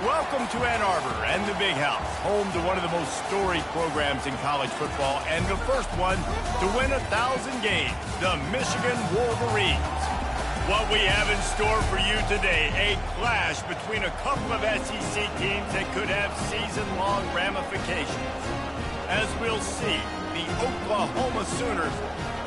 Welcome to Ann Arbor and the Big House, home to one of the most storied programs in college football and the first one to win 1,000 games, the Michigan Wolverines. What we have in store for you today, a clash between a couple of SEC teams that could have season-long ramifications. As we'll see, the Oklahoma Sooners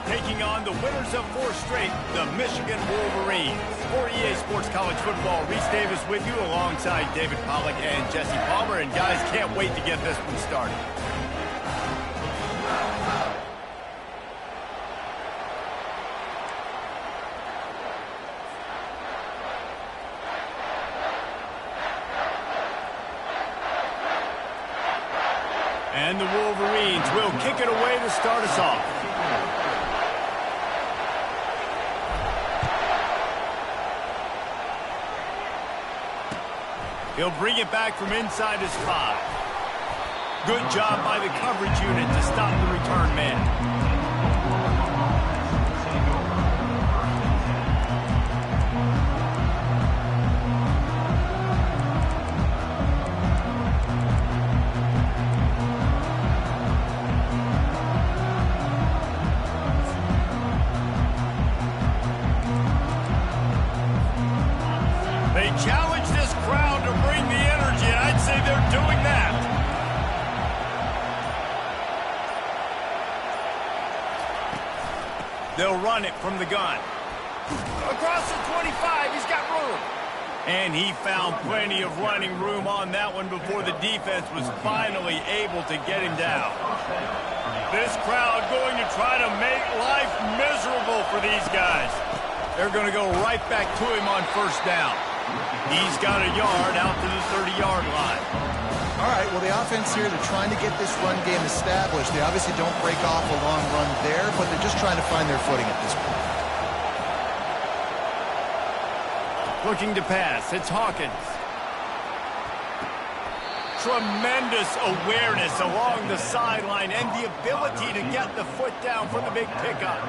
taking on the winners of 4 straight, the Michigan Wolverines. For EA Sports College Football, Reese Davis with you alongside David Pollack and Jesse Palmer. And guys, can't wait to get this one started. And the Wolverines will kick it away to start us off. He'll bring it back from inside his 5. Good job by the coverage unit to stop the return man. They challenge this crowd to bring the energy, and I'd say they're doing that. They'll run it from the gun. Across the 25, he's got room. And he found plenty of running room on that one before the defense was finally able to get him down. This crowd going to try to make life miserable for these guys. They're going to go right back to him on first down. He's got a yard out to the 30-yard line. All right, well, the offense here, they're trying to get this run game established. They obviously don't break off a long run there, but they're just trying to find their footing at this point. Looking to pass, it's Hawkins. Tremendous awareness along the sideline and the ability to get the foot down for the big pickup.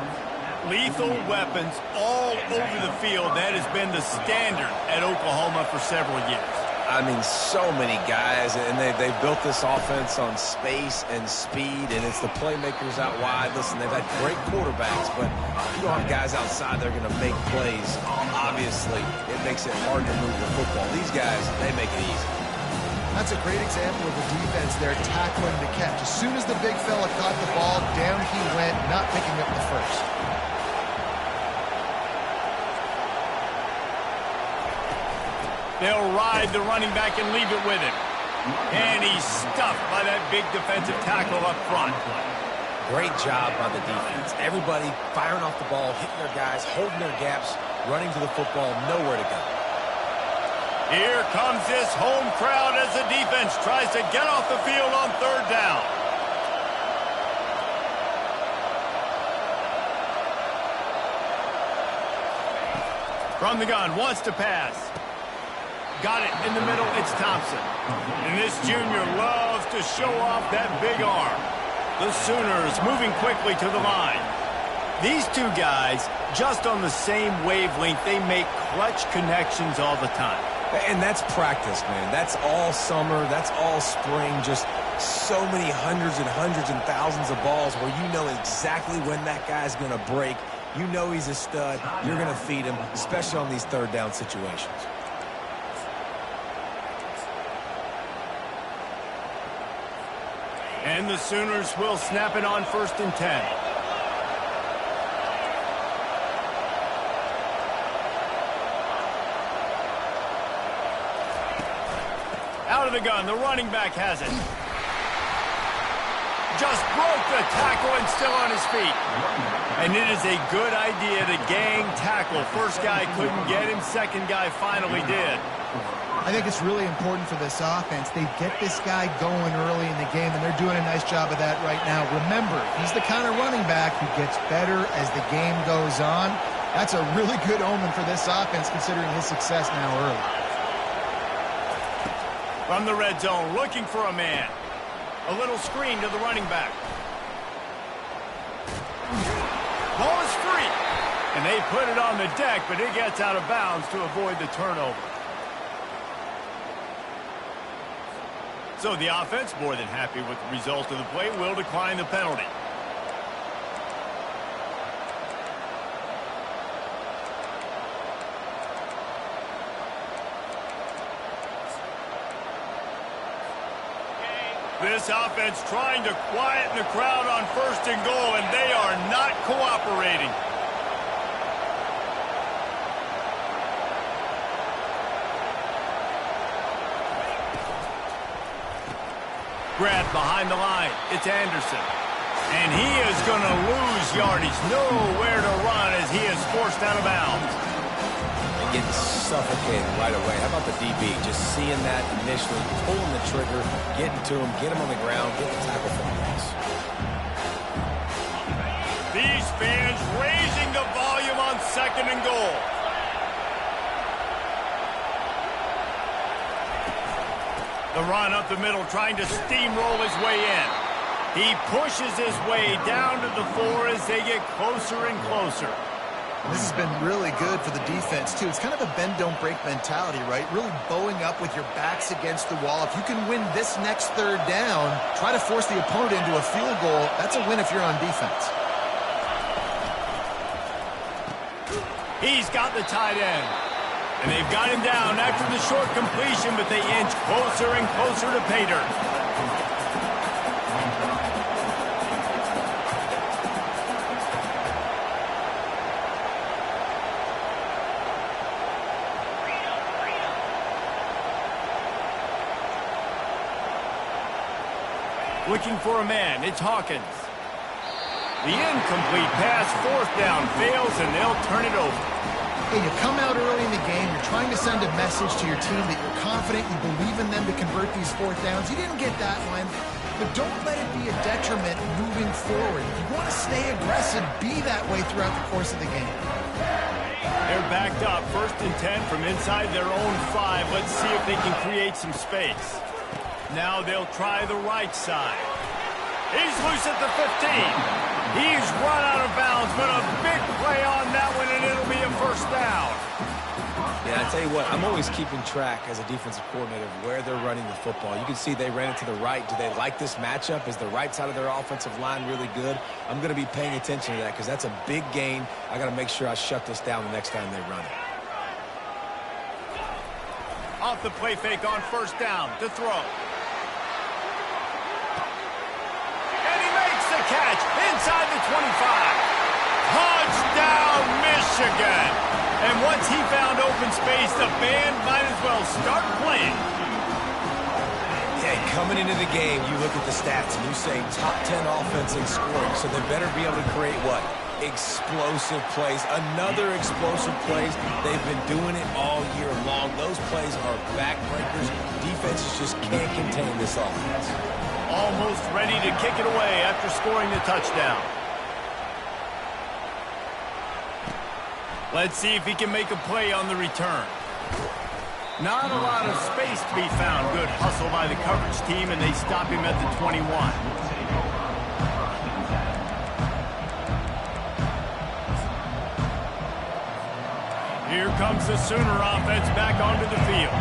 Lethal weapons all over the field. That has been the standard at Oklahoma for several years. I mean, so many guys, and they've built this offense on space and speed, and it's the playmakers out wide. Listen, they've had great quarterbacks, but if you don't have guys outside, they're going to make plays. Obviously, it makes it hard to move the football. These guys, they make it easy. That's a great example of the defense there tackling the catch. As soon as the big fella caught the ball, down he went, not picking up the first. They'll ride the running back and leave it with him. And he's stuffed by that big defensive tackle up front. Great job by the defense. Everybody firing off the ball, hitting their guys, holding their gaps, running to the football, nowhere to go. Here comes this home crowd as the defense tries to get off the field on third down. From the gun, wants to pass. Got it in the middle, it's Thompson. And this junior loves to show off that big arm. The Sooners moving quickly to the line. These two guys, just on the same wavelength, they make clutch connections all the time. And that's practice, man. That's all summer. That's all spring. Just so many hundreds and thousands of balls where you know exactly when that guy's going to break. You know he's a stud. You're going to feed him, especially on these third down situations. And the Sooners will snap it on 1st and 10. Out of the gun, the running back has it. Just broke the tackle and still on his feet. And it is a good idea to gang tackle. First guy couldn't get him, second guy finally did. I think it's really important for this offense. They get this guy going early in the game, and they're doing a nice job of that right now. Remember, he's the kind of running back who gets better as the game goes on. That's a really good omen for this offense, considering his success now early. From the red zone, looking for a man. A little screen to the running back. Ball is free. And they put it on the deck, but it gets out of bounds to avoid the turnover. So the offense, more than happy with the result of the play, will decline the penalty. This offense trying to quieten the crowd on 1st and goal, and they are not cooperating. Grabbed behind the line. It's Anderson. And he is going to lose yardage. Nowhere to run as he is forced out of bounds. Getting suffocated right away. How about the DB? Just seeing that initially, pulling the trigger, getting to him, get him on the ground, get the tackle for the loss. These fans raising the volume on 2nd and goal. The run up the middle, trying to steamroll his way in. He pushes his way down to the 4 as they get closer and closer. This has been really good for the defense, too. It's kind of a bend-don't-break mentality, right? Really bowing up with your backs against the wall. If you can win this next 3rd down, try to force the opponent into a field goal. That's a win if you're on defense. He's got the tight end. And they've got him down after the short completion, but they inch closer and closer to pay dirt. Looking for a man, it's Hawkins. The incomplete pass, 4th down, fails, and they'll turn it over. Hey, you come out early in the game, you're trying to send a message to your team that you're confident, you believe in them to convert these 4th downs. You didn't get that one, but don't let it be a detriment moving forward. If you want to stay aggressive, be that way throughout the course of the game. They're backed up, 1st and 10 from inside their own 5. Let's see if they can create some space. Now they'll try the right side. He's loose at the 15. He's run out of bounds, but a big play on that one, and it'll be a 1st down. Yeah, I tell you what, I'm always keeping track as a defensive coordinator of where they're running the football. You can see they ran it to the right. Do they like this matchup? Is the right side of their offensive line really good? I'm going to be paying attention to that because that's a big gain. I got to make sure I shut this down the next time they run it. Off the play fake on 1st down to throw. Catch inside the 25. Touchdown, Michigan. And once he found open space, the band might as well start playing. Hey, coming into the game, you look at the stats and you say top 10 offense in scoring, so they better be able to create what? Explosive plays. Another explosive plays. They've been doing it all year long. Those plays are backbreakers. Defenses just can't contain this offense. Almost ready to kick it away after scoring the touchdown. Let's see if he can make a play on the return. Not a lot of space to be found. Good hustle by the coverage team, and they stop him at the 21. Here comes the Sooner offense back onto the field.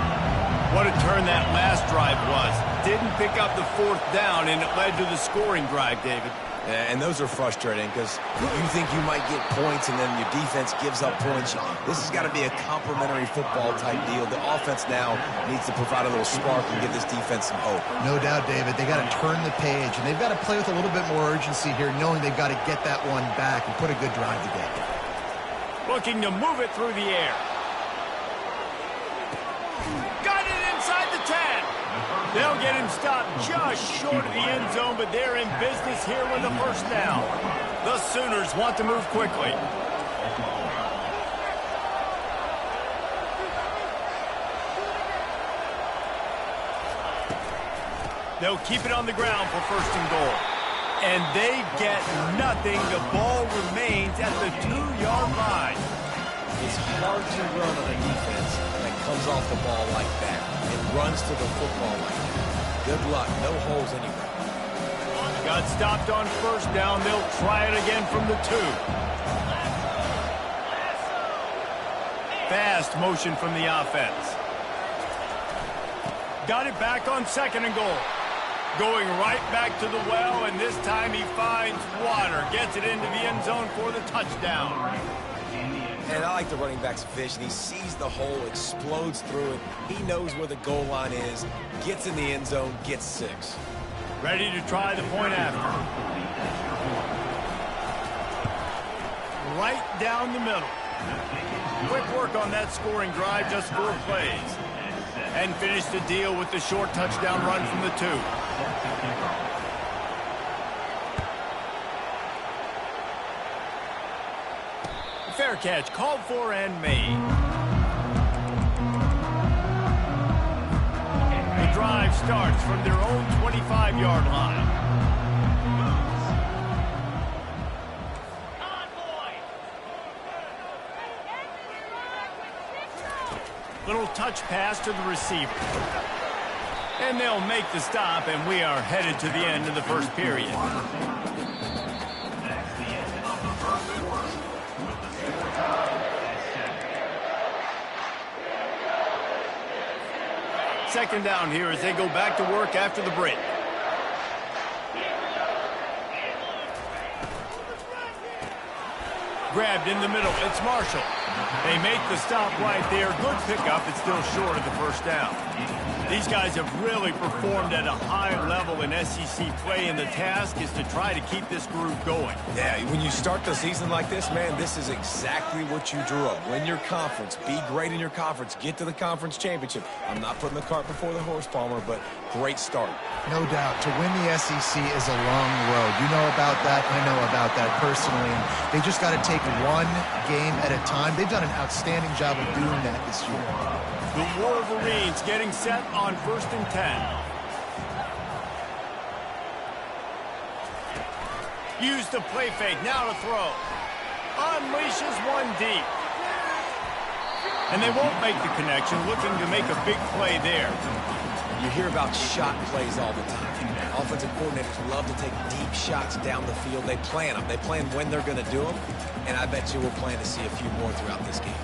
What a turn that last drive was. Didn't pick up the 4th down, and it led to the scoring drive, David. Yeah, and those are frustrating because you think you might get points and then your defense gives up points. This has got to be a complementary football type deal. The offense now needs to provide a little spark and give this defense some hope. No doubt, David. They got to turn the page, and they've got to play with a little bit more urgency here, knowing they've got to get that one back and put a good drive together. Looking to move it through the air. Got it inside the 10. They'll get him stopped just short of the end zone, but they're in business here with the 1st down. The Sooners want to move quickly. They'll keep it on the ground for 1st and goal. And they get nothing. The ball remains at the 2-yard line. It's hard to run on a defense that comes off the ball like that and runs to the football like that. Good luck. No holes anywhere. Got stopped on 1st down. They'll try it again from the 2. Fast motion from the offense. Got it back on 2nd and goal. Going right back to the well, and this time he finds water. Gets it into the end zone for the touchdown. And I like the running back's vision. He sees the hole, explodes through it. He knows where the goal line is, gets in the end zone, gets 6. Ready to try the point after. Right down the middle. Quick work on that scoring drive, just 4 plays. And finish the deal with the short touchdown run from the 2. Fair catch, called for and made. The drive starts from their own 25-yard line. Little touch pass to the receiver. And they'll make the stop, and we are headed to the end of the first period. Second down here as they go back to work after the break. Grabbed in the middle. It's Marshall. They make the stop right there. Good pickup. It's still short of the first down. These guys have really performed at a high level in SEC play, and the task is to try to keep this group going. Yeah, when you start the season like this, man, this is exactly what you drew up. Win your conference. Be great in your conference. Get to the conference championship. I'm not putting the cart before the horse, Palmer, but great start. No doubt. To win the SEC is a long road. You know about that. I know about that personally. And they just got to take one game at a time. They've done an outstanding job of doing that this year. The Wolverines getting set on 1st and 10. Use the play fake. Now to throw. Unleashes one deep. And they won't make the connection. Looking to make a big play there. You hear about shot plays all the time. Offensive coordinators love to take deep shots down the field. They plan them. They plan when they're going to do them. And I bet you we'll plan to see a few more throughout this game.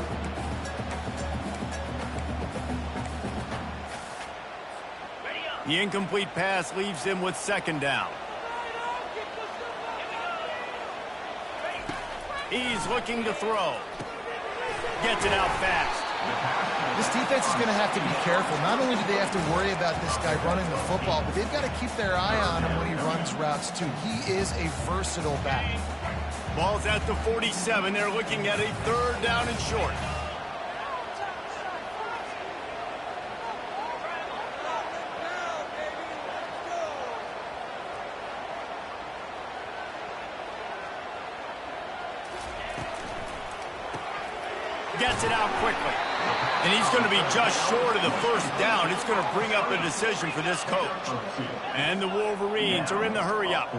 The incomplete pass leaves him with 2nd down. He's looking to throw. Gets it out fast. This defense is going to have to be careful. Not only do they have to worry about this guy running the football, but they've got to keep their eye on him when he runs routes too. He is a versatile back. Ball's at the 47. They're looking at a 3rd down and short. Gets it out quickly. And he's going to be just short of the 1st down. It's going to bring up a decision for this coach. And the Wolverines are in the hurry-up.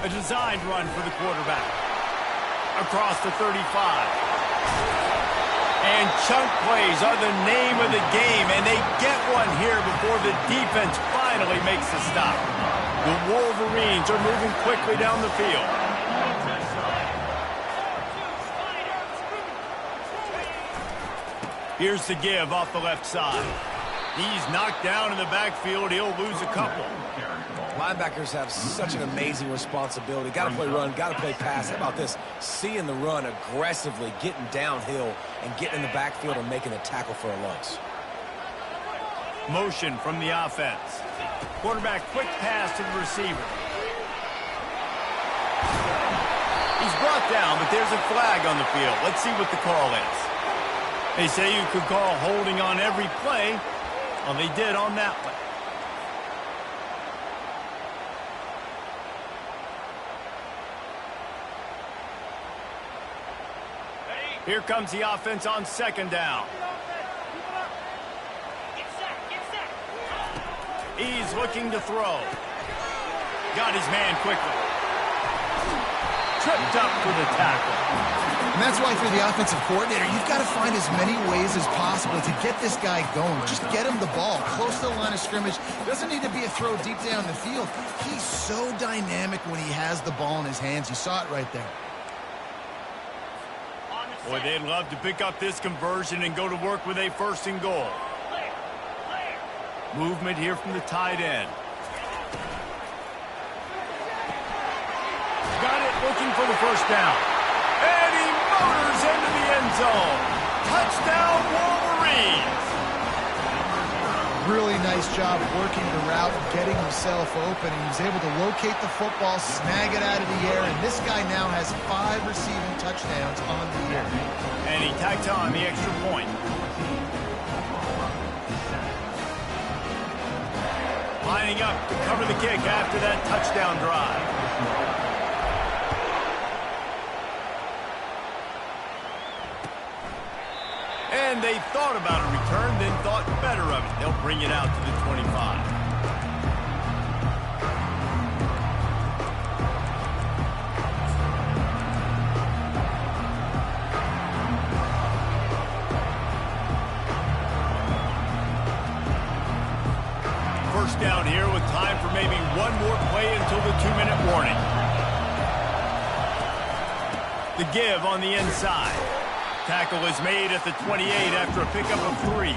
A designed run for the quarterback. Across the 35. And chunk plays are the name of the game, and they get one here before the defense finally makes the stop. The Wolverines are moving quickly down the field. Here's the give off the left side. He's knocked down in the backfield. He'll lose a couple. Linebackers have such an amazing responsibility. Got to play run, got to play pass. How about this? Seeing the run aggressively, getting downhill, and getting in the backfield and making a tackle for a loss. Motion from the offense. Quarterback quick pass to the receiver. He's brought down, but there's a flag on the field. Let's see what the call is. They say you could call holding on every play. Well, they did on that one. Here comes the offense on 2nd down. He's looking to throw. Got his man quickly. Tripped up for the tackle. And that's why, if you're the offensive coordinator, you've got to find as many ways as possible to get this guy going. Just get him the ball close to the line of scrimmage. Doesn't need to be a throw deep down the field. He's so dynamic when he has the ball in his hands. You saw it right there. Boy, they'd love to pick up this conversion and go to work with a 1st and goal. Movement here from the tight end. Got it, looking for the 1st down. And he motors into the end zone. Touchdown, Wolverines! Really nice job working the route and getting himself open. And he was able to locate the football, snag it out of the air, and this guy now has 5 receiving touchdowns on the year. And he tacked on the extra point. Lining up to cover the kick after that touchdown drive. And they thought about a return, then thought better of it. They'll bring it out to the 25. First down here with time for maybe one more play until the 2-minute warning. The give on the inside. Tackle is made at the 28 after a pickup of 3.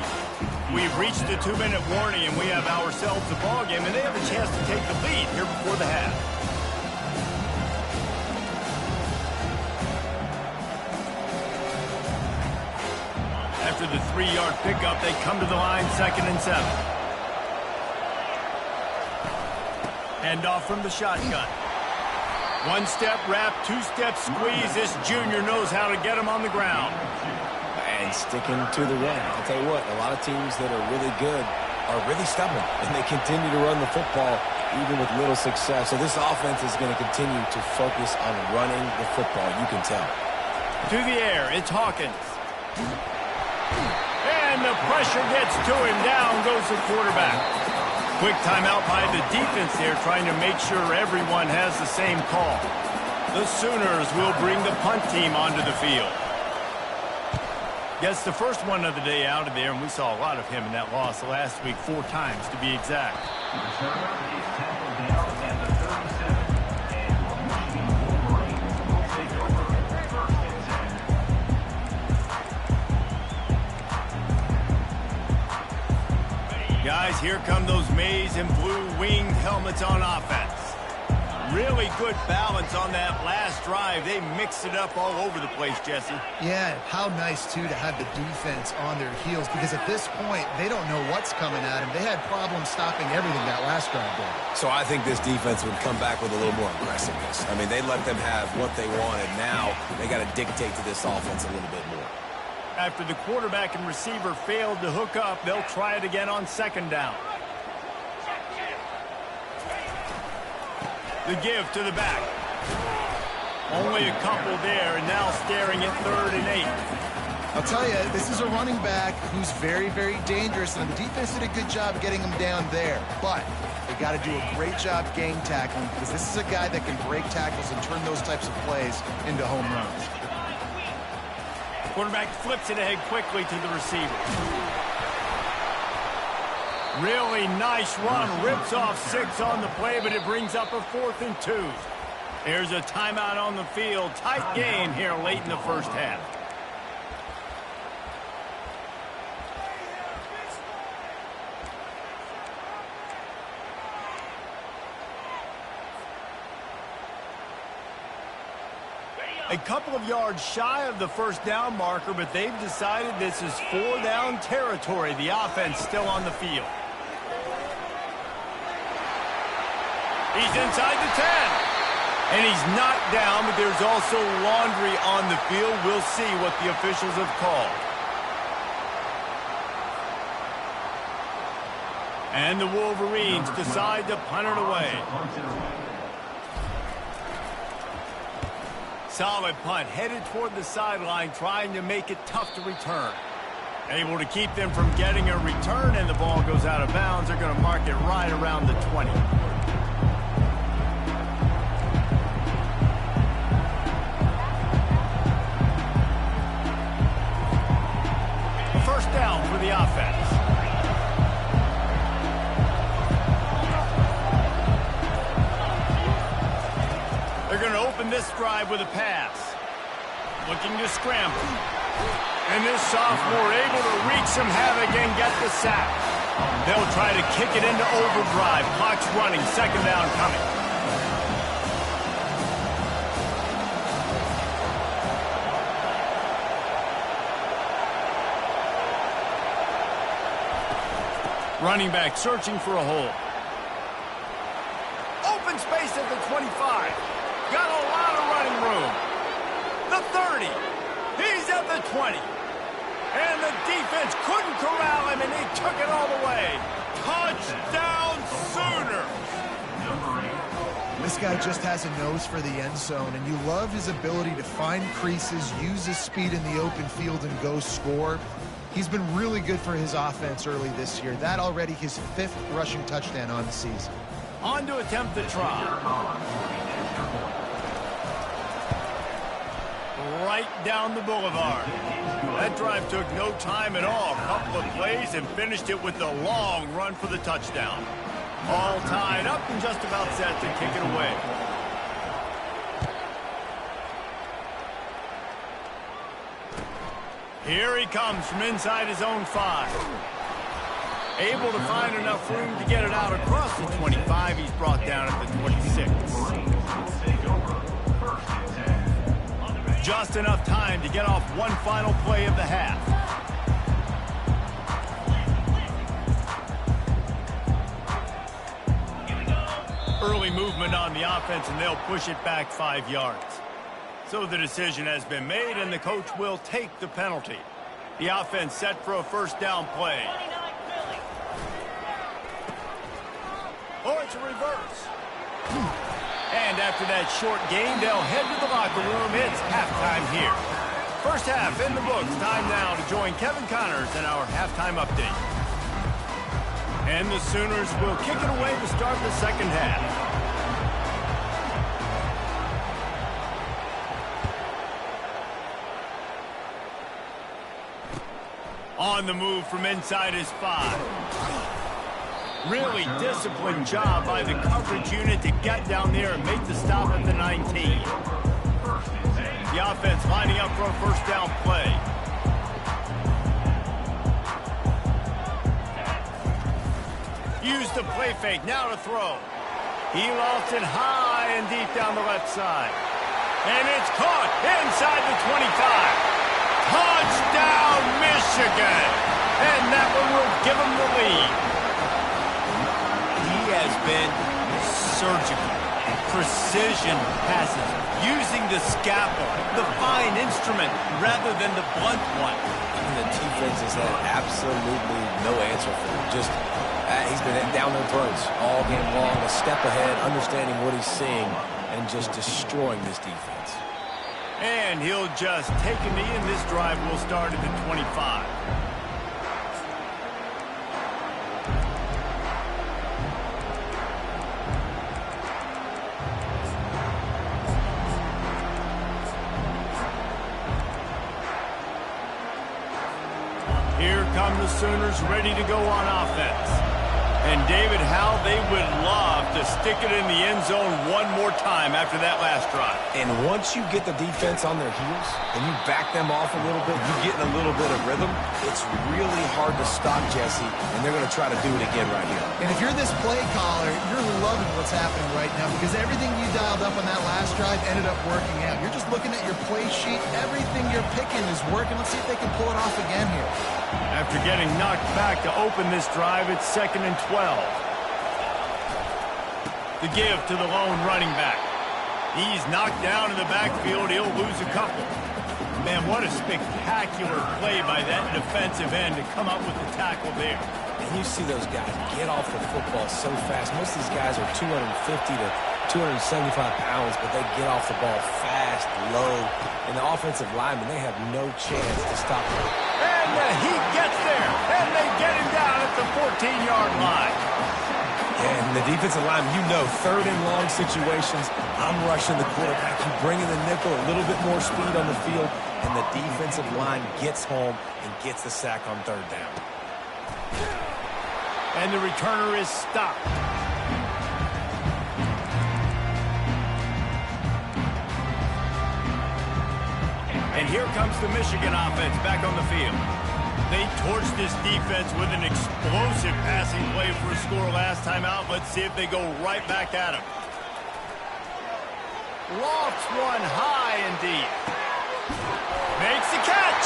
We've reached the 2-minute warning, and we have ourselves a ball game, and they have a chance to take the lead here before the half. After the 3-yard pickup, they come to the line 2nd and 7. Hand off from the shotgun. 1-step wrap, 2-step squeeze. This junior knows how to get him on the ground. And sticking to the run. I'll tell you what, a lot of teams that are really good are really stubborn, and they continue to run the football even with little success. So this offense is going to continue to focus on running the football, you can tell. To the air, it's Hawkins. And the pressure gets to him. Down goes the quarterback. Quick timeout by the defense there, trying to make sure everyone has the same call. The Sooners will bring the punt team onto the field. Gets the first one of the day out of there, and we saw a lot of him in that loss last week, 4 times to be exact. Guys, here come those maize and blue winged helmets on offense. Really good balance on that last drive. They mixed it up all over the place, Jesse. Yeah, how nice, too, to have the defense on their heels, because at this point, they don't know what's coming at them. They had problems stopping everything that last drive did. So I think this defense would come back with a little more aggressiveness. I mean, they let them have what they wanted. Now they got to dictate to this offense a little bit more. After the quarterback and receiver failed to hook up, they'll try it again on 2nd down. The give to the back. Only a couple there, and now staring at 3rd and 8. I'll tell you, this is a running back who's very, very dangerous, and the defense did a good job getting him down there. But they got to do a great job gang tackling, because this is a guy that can break tackles and turn those types of plays into home runs. Quarterback flips it ahead quickly to the receiver. Really nice run. Rips off 6 on the play, but it brings up a 4th and 2. There's a timeout on the field. Tight game here late in the first half. A couple of yards shy of the 1st down marker, but they've decided this is 4-down territory. The offense still on the field. He's inside the 10. And he's knocked down, but there's also laundry on the field. We'll see what the officials have called. And the Wolverines decide to punt it away. Solid punt, headed toward the sideline, trying to make it tough to return. Able to keep them from getting a return, and the ball goes out of bounds. They're going to mark it right around the 20. First down for the offense. They're going to open this drive with a pass. looking to scramble. And this sophomore able to wreak some havoc and get the sack. They'll try to kick it into overdrive. Clock's running, second down coming. Running back searching for a hole. Open space at the 25. Got a lot of running room. The 30. He's at the 20. And the defense couldn't corral him, and he took it all the way. Touchdown, Sooner! This guy just has a nose for the end zone, and you love his ability to find creases, use his speed in the open field, and go score. He's been really good for his offense early this year. That already his 5th rushing touchdown on the season. On to attempt the try. Right down the boulevard. That drive took no time at all. A couple of plays and finished it with a long run for the touchdown. All tied up and just about set to kick it away. Here he comes from inside his own 5. Able to find enough room to get it out across the 25. He's brought down at the 26. Just enough time to get off one final play of the half. Early movement on the offense, and they'll push it back 5 yards. So the decision has been made, and the coach will take the penalty. The offense set for a first down play. Oh, it's a reverse. And after that short game, they'll head to the locker room. It's halftime here. First half in the books. Time now to join Kevin Connors in our halftime update. And the Sooners will kick it away to start the second half. On the move from inside his 5. Really disciplined job by the coverage unit to get down there and make the stop at the 19. The offense lining up for a first down play. Used the play fake, now to throw. He lost it high and deep down the left side. And it's caught inside the 25. Touchdown, Michigan! And that one will give them the lead. He has been surgical. Precision passes, using the scalpel, the fine instrument, rather than the blunt one. And the defense has had absolutely no answer for him. Just, he's been down their throats all game long, a step ahead, understanding what he's seeing, and just destroying this defense. And he'll just take a knee, and this drive will start at the 25. Here come the Sooners ready to go on offense. And David, how they would love to stick it in the end zone one more time after that last drive. And once you get the defense on their heels and you back them off a little bit, you get in a little bit of rhythm, it's really hard to stop Jesse, and they're going to try to do it again right here. And if you're this play caller, you're loving what's happening right now because everything you dialed up on that last drive ended up working out. You're just looking at your play sheet. Everything you're picking is working. Let's see if they can pull it off again here. After getting knocked back to open this drive, it's 2nd and 12. The give to the lone running back. He's knocked down in the backfield. He'll lose a couple. Man, what a spectacular play by that defensive end to come up with the tackle there. And you see those guys get off the football so fast. Most of these guys are 250 to 275 pounds, but they get off the ball fast, low. And the offensive linemen, they have no chance to stop them. And he gets there, and they get him down at the 14-yard line. And the defensive lineman, you know, 3rd and long situations, I'm rushing the quarterback. You bring in the nickel, a little bit more speed on the field, and the defensive line gets home and gets the sack on 3rd down. And the returner is stopped. And here comes the Michigan offense back on the field. They torched this defense with an explosive passing play for a score last time out. Let's see if they go right back at him. Lofts one high and deep. Makes the catch.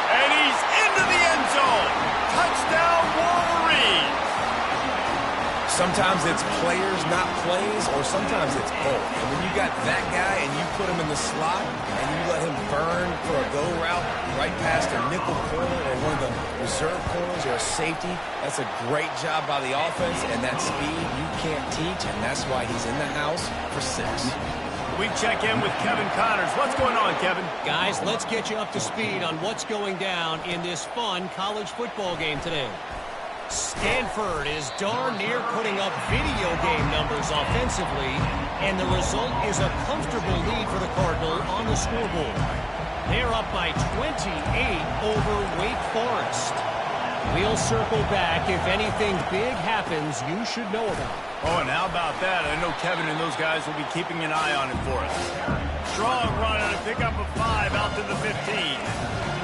And he's into the end zone. Touchdown, Wolverines. Sometimes it's players, not plays, or sometimes it's both. And when you got that guy and you put him in the slot and you let him burn for a go route right past a nickel corner or one of the reserve corners or a safety, that's a great job by the offense, and that speed you can't teach, and that's why he's in the house for 6. We check in with Kevin Connors. What's going on, Kevin? Guys, let's get you up to speed on what's going down in this fun college football game today. Stanford is darn near putting up video game numbers offensively, and the result is a comfortable lead for the Cardinal on the scoreboard. They're up by 28 over Wake Forest. We'll circle back if anything big happens you should know about. Oh, and how about that? I know Kevin and those guys will be keeping an eye on it for us. Strong run and a pickup of 5 out to the 15.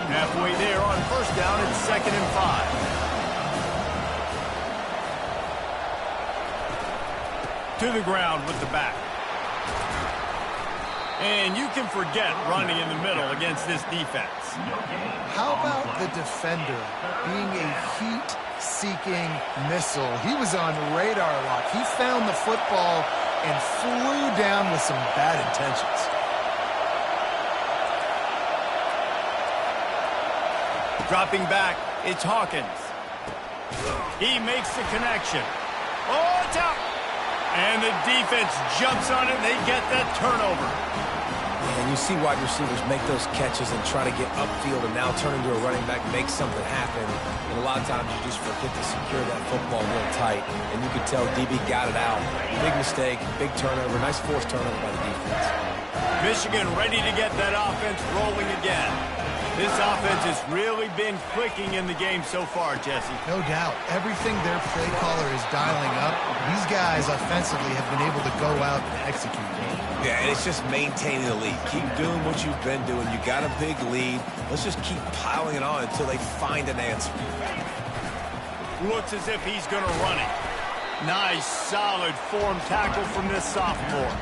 Halfway there on first down, it's 2nd and 5. To the ground with the back. And you can forget running in the middle against this defense. How about the defender being a heat-seeking missile? He was on radar lock. He found the football and flew down with some bad intentions. Dropping back, it's Hawkins. He makes the connection. Oh, it's out. And the defense jumps on it, and they get that turnover. And you see wide receivers make those catches and try to get upfield and now turn into a running back, make something happen. And a lot of times you just forget to secure that football real tight. And you could tell DB got it out. Big mistake, big turnover, nice forced turnover by the defense. Michigan ready to get that offense rolling again. This offense has really been clicking in the game so far, Jesse. No doubt. Everything their play caller is dialing up, these guys offensively have been able to go out and execute. Yeah, and it's just maintaining the lead. Keep doing what you've been doing. You got a big lead. Let's just keep piling it on until they find an answer. Looks as if he's going to run it. Nice, solid form tackle from this sophomore.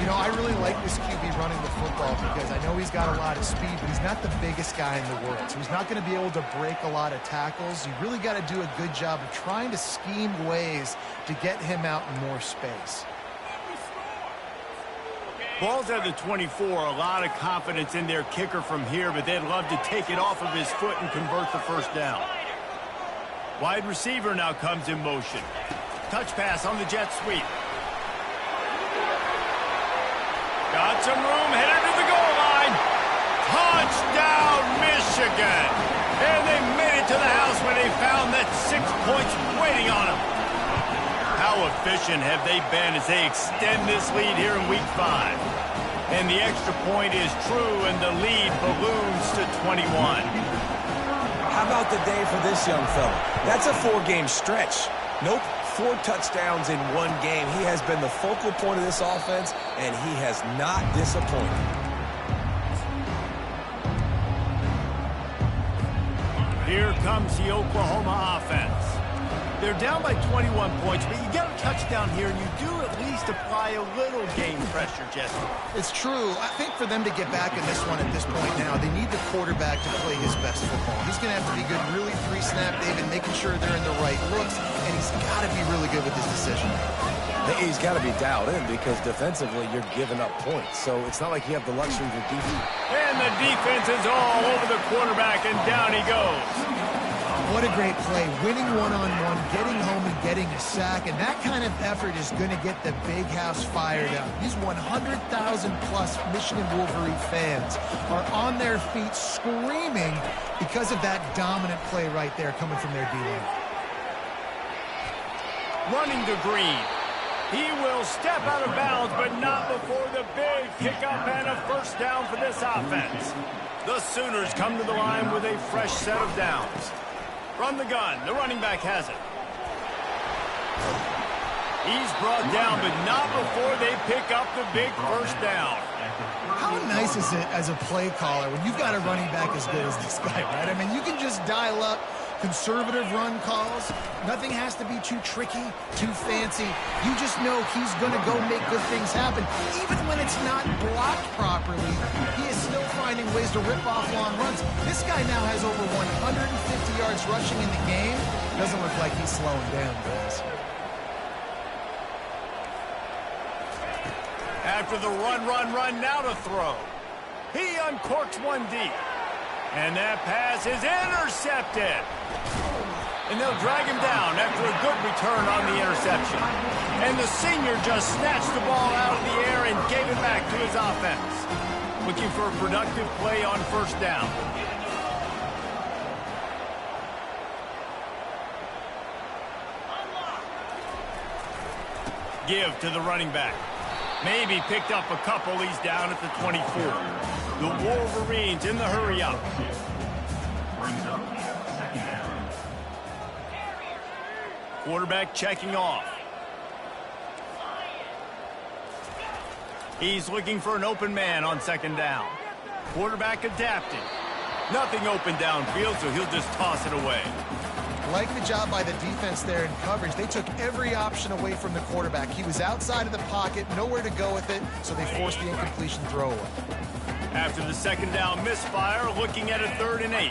You know, I really like this QB running the football because I know he's got a lot of speed, but he's not the biggest guy in the world. So he's not going to be able to break a lot of tackles. You really got to do a good job of trying to scheme ways to get him out in more space. Ball's at the 24. A lot of confidence in their kicker from here, but they'd love to take it off of his foot and convert the first down. Wide receiver now comes in motion. Touch pass on the jet sweep. Got some room, headed to the goal line. Touchdown, Michigan. And they made it to the house when they found that 6 points waiting on them. How efficient have they been as they extend this lead here in Week 5? And the extra point is true, and the lead balloons to 21. How about the day for this young fella? That's a 4-game stretch. Nope. 4 touchdowns in 1 game. He has been the focal point of this offense, and he has not disappointed. Here comes the Oklahoma offense. They're down by 21 points, but you get a touchdown here, and you do at least apply a little game pressure, Jesse. It's true. I think for them to get back in this one at this point now, they need the quarterback to play his best football. He's going to have to be good, really pre-snap, David, making sure they're in the right looks, and he's got to be really good with his decision. He's got to be dialed in because defensively you're giving up points. So it's not like you have the luxury of defense. And the defense is all over the quarterback, and down he goes. What a great play. Winning one-on-one, getting home and getting a sack, and that kind of effort is going to get the big house fired up. These 100,000-plus Michigan Wolverine fans are on their feet screaming because of that dominant play right there coming from their D-line. Running to Green. He will step out of bounds, but not before the big kickoff and a first down for this offense. The Sooners come to the line with a fresh set of downs. From the gun, the running back has it. He's brought down, but not before they pick up the big first down. How nice is it as a play caller when you've got a running back as good as this guy, right? I mean, you can just dial up conservative run calls. Nothing has to be too tricky, too fancy. You just know he's going to go make good things happen. Even when it's not blocked properly, he is still finding ways to rip off long runs. This guy now has over 150 yards rushing in the game. Doesn't look like he's slowing down, guys. After the run, now to throw. He uncorks one deep. And that pass is intercepted. And they'll drag him down after a good return on the interception. And the senior just snatched the ball out of the air and gave it back to his offense. Looking for a productive play on first down. Give to the running back. Maybe picked up a couple. He's down at the 24. The Wolverines in the hurry up. Quarterback checking off. He's looking for an open man on second down. Quarterback adapting. Nothing open downfield, so he'll just toss it away. Like the job by the defense there in coverage. They took every option away from the quarterback. He was outside of the pocket, nowhere to go with it, so they forced the incompletion throw away. After the second down misfire, looking at a 3rd and 8.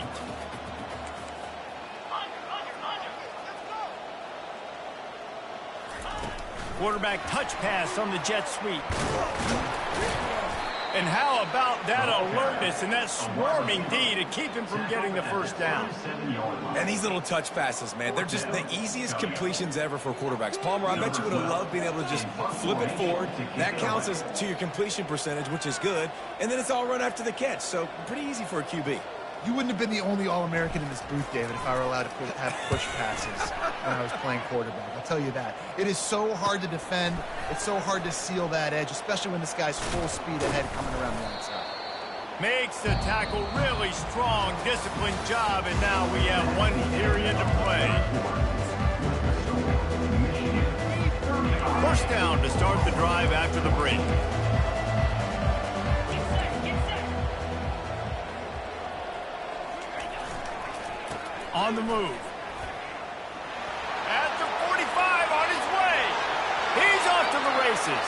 Quarterback touch pass on the jet sweep. And how about that alertness and that swarming D to keep him from getting the first down? And these little touch passes, man, they're just the easiest completions ever for quarterbacks. Palmer, I bet you would have loved being able to just flip it forward. That counts as to your completion percentage, which is good. And then it's all run after the catch, so pretty easy for a QB. You wouldn't have been the only All-American in this booth, David, if I were allowed to have push passes when I was playing quarterback. I'll tell you that. It is so hard to defend. It's so hard to seal that edge, especially when this guy's full speed ahead coming around the outside. Makes the tackle really strong, disciplined job, and now we have 1 period to play. First down to start the drive after the break. On the move. At the 45, on his way. He's off to the races.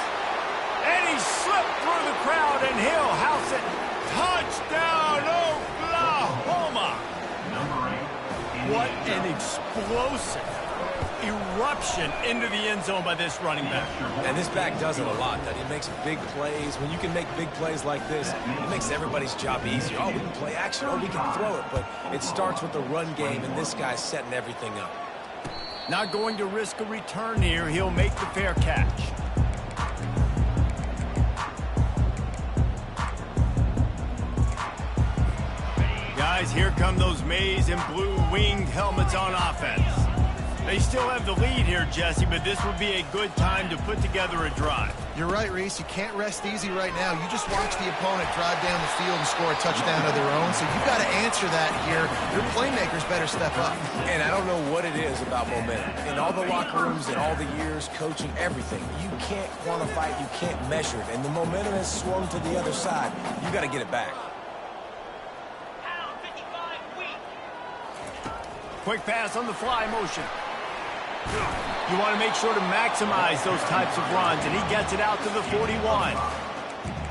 And he slipped through the crowd, and he'll house it. Touchdown, Oklahoma! What an explosive eruption into the end zone by this running back. And this back does it a lot. That he makes big plays. When you can make big plays like this, it makes everybody's job easier. Oh, we can play action, or we can throw it. But it starts with the run game, and this guy's setting everything up. Not going to risk a return here. He'll make the fair catch. Guys, here come those maize and blue winged helmets on offense. They still have the lead here, Jesse, but this would be a good time to put together a drive. You're right, Reese. You can't rest easy right now. You just watch the opponent drive down the field and score a touchdown of their own, so you've got to answer that here. Your playmakers better step up. And I don't know what it is about momentum. In all the locker rooms, in all the years, coaching, everything, you can't quantify it, you can't measure it. And the momentum has swung to the other side. You got to get it back. Quick pass on the fly motion. You want to make sure to maximize those types of runs, and he gets it out to the 41.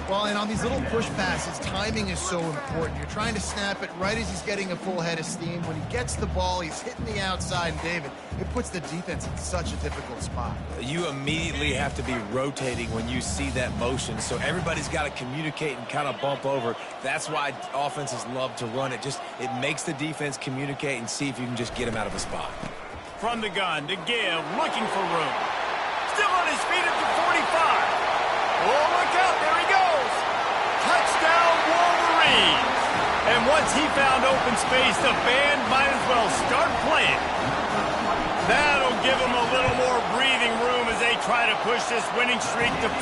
Well, and on these little push passes, timing is so important. You're trying to snap it right as he's getting a full head of steam. When he gets the ball, he's hitting the outside, and David, it puts the defense in such a difficult spot. You immediately have to be rotating when you see that motion, so everybody's got to communicate and kind of bump over. That's why offenses love to run it. It makes the defense communicate and see if you can just get him out of a spot. From the gun to give, looking for room. Still on his feet at the 45. Oh, look out, there he goes. Touchdown, Wolverines. And once he found open space, the band might as well start playing. That'll give him a little more breathing room as they try to push this winning streak to 5.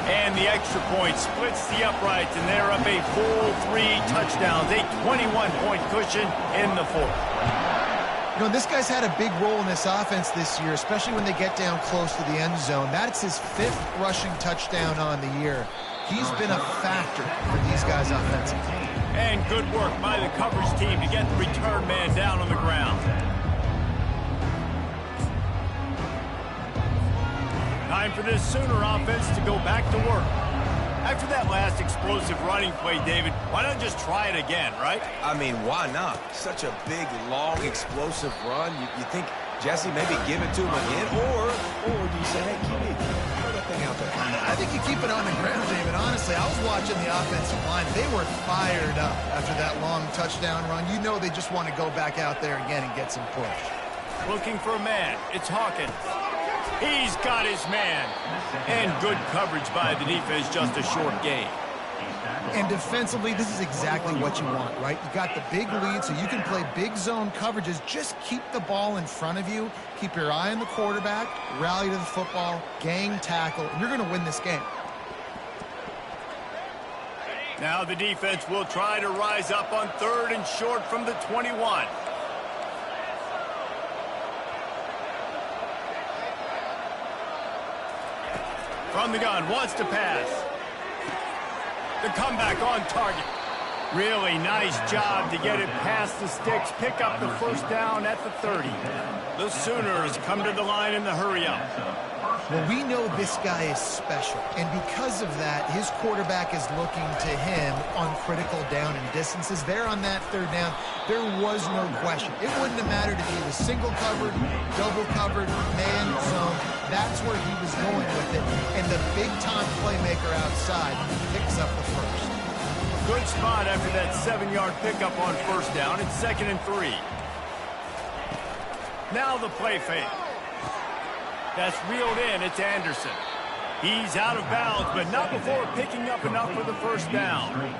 And the extra point splits the uprights, and they're up a full 3 touchdowns, a 21-point cushion in the 4th. You know, this guy's had a big role in this offense this year, especially when they get down close to the end zone. That's his 5th rushing touchdown on the year. He's been a factor for these guys offensively. And good work by the coverage team to get the return man down on the ground. Time for this Sooner offense to go back to work. After that last explosive running play, David, why not just try it again, right? I mean, why not? Such a big, long, explosive run. You think, Jesse, maybe give it to him again? Or do you say, hey, QB, throw that thing out there? I think you keep it on the ground, David. Honestly, I was watching the offensive line. They were fired up after that long touchdown run. You know they just want to go back out there again and get some push. Looking for a man. It's Hawkins. He's got his man. And good coverage by the defense, just a short gain. And defensively, this is exactly what you want, right? You got the big lead, so you can play big zone coverages. Just keep the ball in front of you. Keep your eye on the quarterback. Rally to the football. Gang tackle. And you're going to win this game. Now the defense will try to rise up on 3rd and short from the 21. From the gun, wants to pass. The comeback on target. Really nice job to get it past the sticks, pick up the first down at the 30. The Sooners come to the line in the hurry-up. Well, we know this guy is special, and because of that, his quarterback is looking to him on critical down and distances. There on that 3rd down, there was no question. It wouldn't have mattered if he was single covered, double covered, man zone. That's where he was going with it, and the big-time playmaker outside picks up the first. Good spot after that 7-yard pickup on 1st down. It's 2nd and 3. Now the play fake. That's reeled in. It's Anderson. He's out of bounds, but not before picking up enough for the first down.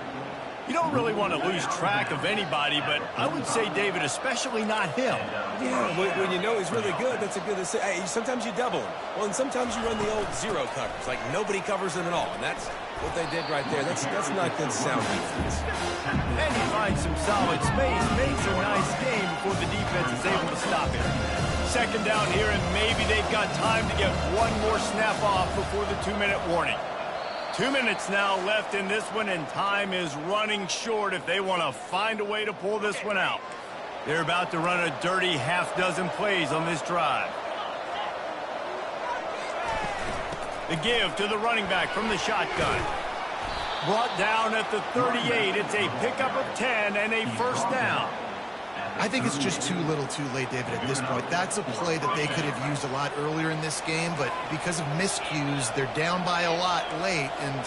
You don't really want to lose track of anybody, but I would say, David, especially not him. Yeah, when you know he's really good, that's a good... Hey, sometimes you double him. Well, and sometimes you run the old zero coverage, like nobody covers him at all, and that's what they did right there. That's not good sound defense. And he finds some solid space, makes a nice game before the defense is able to stop it. 2nd down here, and maybe they've got time to get one more snap off before the 2-minute warning. 2 minutes now left in this one, and time is running short if they want to find a way to pull this one out. They're about to run a dirty half-dozen plays on this drive. The give to the running back from the shotgun. Brought down at the 38. It's a pickup of 10 and a first down. I think it's just too little too late, David, at this point. That's a play that they could have used a lot earlier in this game, but because of miscues, they're down by a lot late, and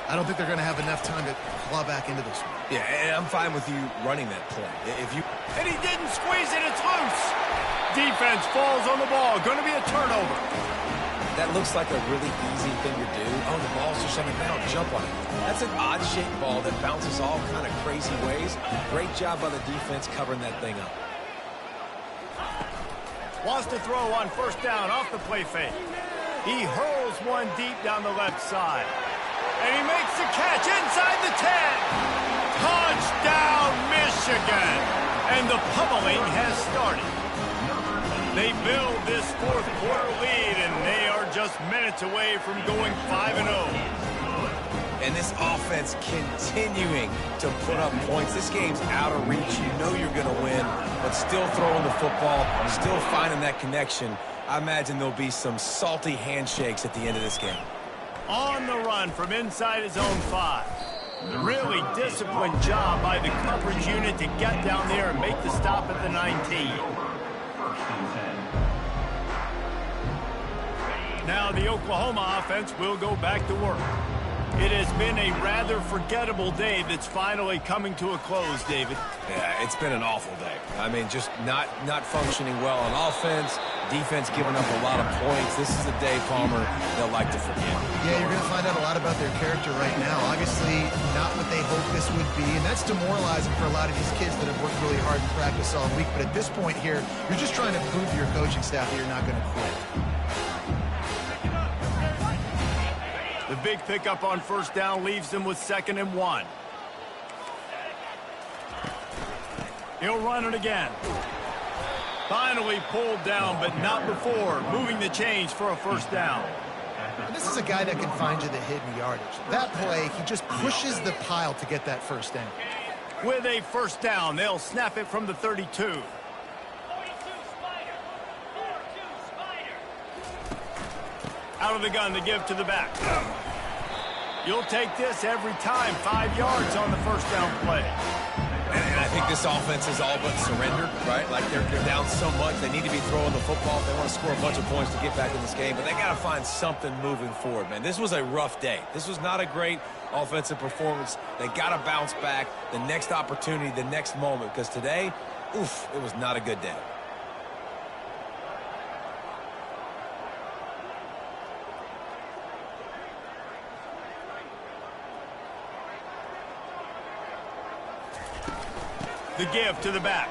I don't think they're going to have enough time to claw back into this one. Yeah, and I'm fine with you running that play. And he didn't squeeze it. It's loose. Defense falls on the ball. Going to be a turnover. That looks like a really easy thing to do. Oh, the ball's just on the ground. Jump on it. That's an odd-shaped ball that bounces all kind of crazy ways. Great job by the defense covering that thing up. Wants to throw on 1st down off the play fake. He hurls one deep down the left side. And he makes the catch inside the 10. Touchdown, Michigan. And the pummeling has started. They build this 4th quarter lead, and they are just minutes away from going 5-0. And this offense continuing to put up points. This game's out of reach. You know you're going to win, but still throwing the football, still finding that connection. I imagine there'll be some salty handshakes at the end of this game. On the run from inside his own 5. Really disciplined job by the coverage unit to get down there and make the stop at the 19. Now the Oklahoma offense will go back to work. It has been a rather forgettable day that's finally coming to a close, David. Yeah, it's been an awful day. I mean, just not functioning well on offense, defense giving up a lot of points. This is a day, Palmer, they'll like to forget. Yeah, you're going to find out a lot about their character right now. Obviously, not what they hoped this would be, and that's demoralizing for a lot of these kids that have worked really hard in practice all week. But at this point here, you're just trying to prove to your coaching staff that you're not going to quit. The big pickup on 1st down leaves them with 2nd and 1. He'll run it again. Finally pulled down, but not before moving the chains for a first down. And this is a guy that can find you the hidden yardage. That play, he just pushes the pile to get that first down. With a first down, they'll snap it from the 32. Out of the gun to give to the back. You'll take this every time. 5 yards on the first down play. And I think this offense is all but surrendered, right? Like they're down so much. They need to be throwing the football. They want to score a bunch of points to get back in this game. But they got to find something moving forward, man. This was a rough day. This was not a great offensive performance. They got to bounce back the next opportunity, the next moment. Because today, oof, it was not a good day. The give to the back.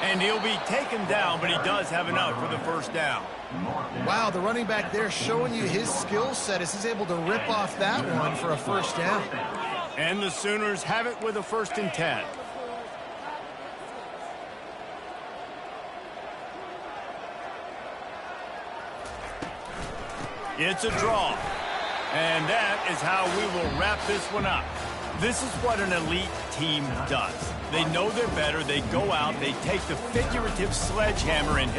And he'll be taken down, but he does have enough for the first down. Wow, the running back there showing you his skill set as he's able to rip off that one for a first down. And the Sooners have it with a 1st and 10. It's a draw. And that is how we will wrap this one up. This is what an elite team does. They know they're better. They go out, they take the figurative sledgehammer and hit a